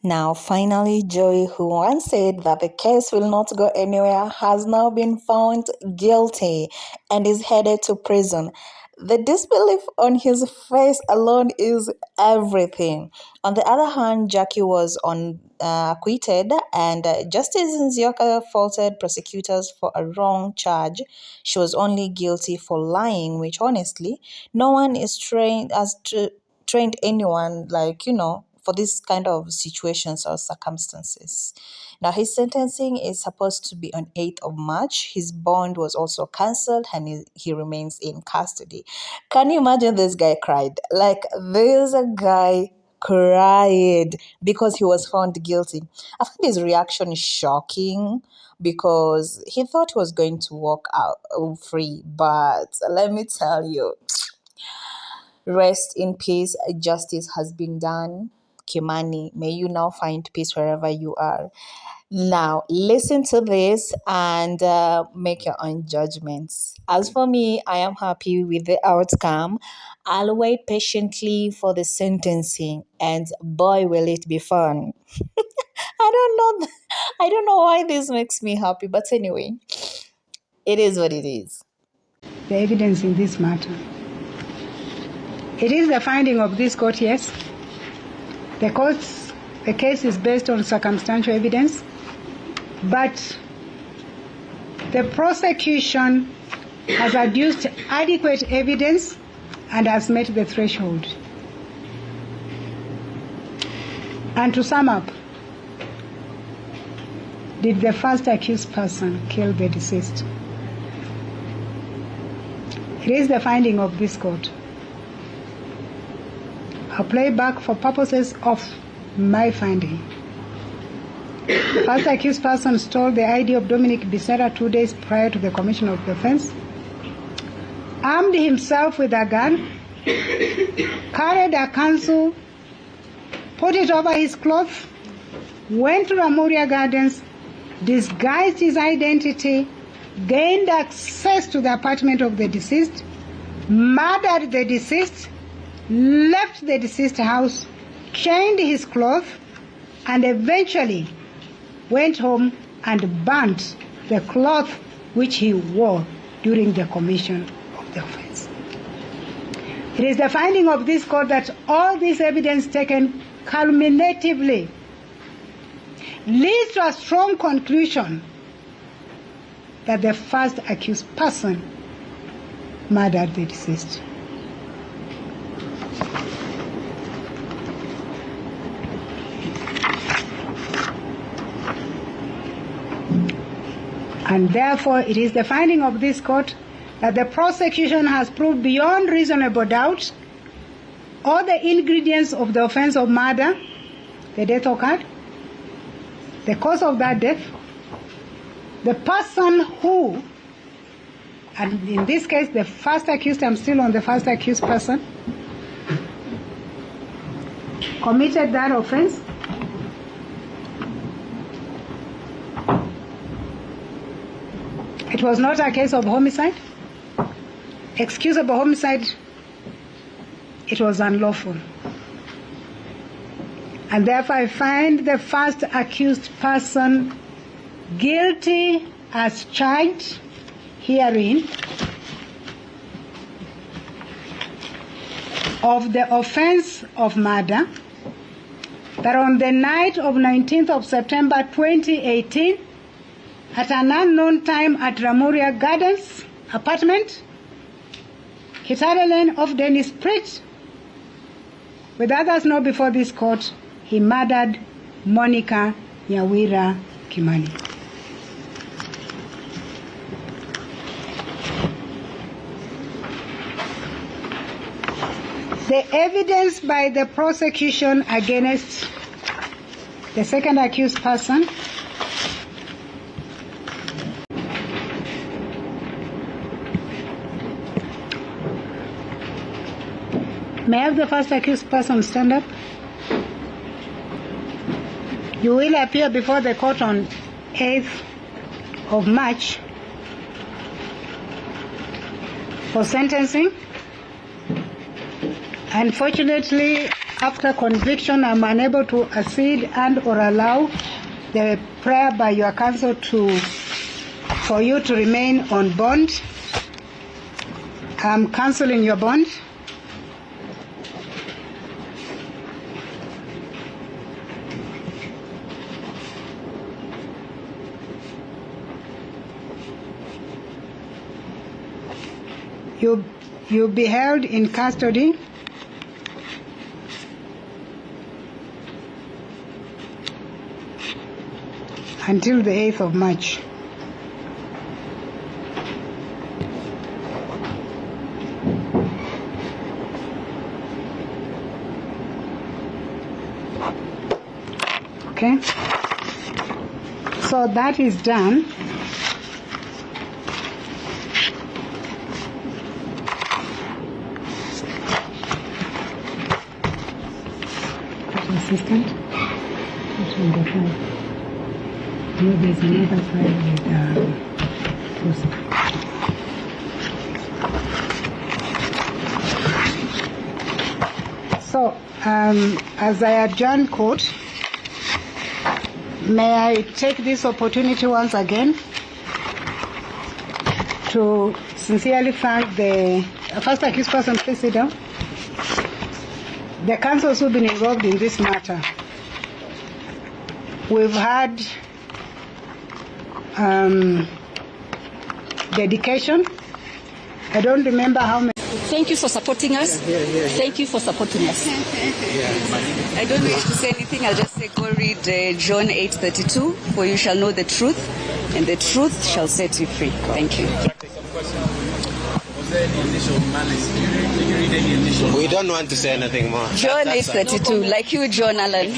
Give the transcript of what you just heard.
Now, finally, Joey, who once said that the case will not go anywhere, has now been found guilty and is headed to prison. The disbelief on his face alone is everything. On the other hand, Jackie was acquitted, and Justice Nzioka faulted prosecutors for a wrong charge. She was only guilty for lying, which honestly, no one is trained anyone, for this kind of situations or circumstances. Now, his sentencing is supposed to be on 8th of March. His bond was also cancelled and he remains in custody. Can you imagine this guy cried? Like, this guy cried because he was found guilty. I think his reaction is shocking because he thought he was going to walk out free. But let me tell you, rest in peace. Justice has been done. Kimani, may you now find peace wherever you are. Now, listen to this and make your own judgments. As for me, I am happy with the outcome. I'll wait patiently for the sentencing, and boy, will it be fun. I don't know. I don't know why this makes me happy, but anyway, it is what it is. The evidence in this matter. It is the finding of this court, yes. The case is based on circumstantial evidence, but the prosecution has adduced adequate evidence and has met the threshold. And to sum up, did the first accused person kill the deceased? It is the finding of this court. I'll play back for purposes of my finding. The first accused person stole the ID of Dominic Becerra 2 days prior to the commission of the offense, armed himself with a gun, carried a counsel, put it over his cloth, went to Ramuria Gardens, disguised his identity, gained access to the apartment of the deceased, murdered the deceased, left the deceased house, changed his clothes, and eventually went home and burnt the cloth which he wore during the commission of the offense. It is the finding of this court that all this evidence taken culminatively leads to a strong conclusion that the first accused person murdered the deceased. And therefore, it is the finding of this court that the prosecution has proved beyond reasonable doubt all the ingredients of the offense of murder. The death occurred, the cause of that death, the person who, and in this case, the first accused, I'm still on the first accused person, committed that offense, it was not a case of homicide, excusable homicide, it was unlawful. And therefore I find the first accused person guilty as charged herein of the offense of murder, that on the night of 19th of September 2018, at an unknown time at Ramuria Gardens apartment, Kitale Lane off Dennis Street, with others known before this court, he murdered Monica Nyawira Kimani. The evidence by the prosecution against the second accused person may I have the first accused person stand up? You will appear before the court on 8th of March for sentencing. Unfortunately, after conviction, I'm unable to accede and or allow the prayer by your counsel for you to remain on bond. I'm cancelling your bond. You'll be held in custody until the 8th of March. Okay? So that is done. Assistant, this will go fine. No, there's another file with So, as I adjourn court, may I take this opportunity once again to sincerely thank the first accused person. Please sit down. The counsels who've been involved in this matter. We've had dedication. I don't remember how many. Thank you for supporting us. Thank you for supporting us. I don't wish to say anything. I'll just say go read John 8:32. For you shall know the truth, and the truth shall set you free. Thank you. We don't want to say anything more. John 8:32, like you, John Allen.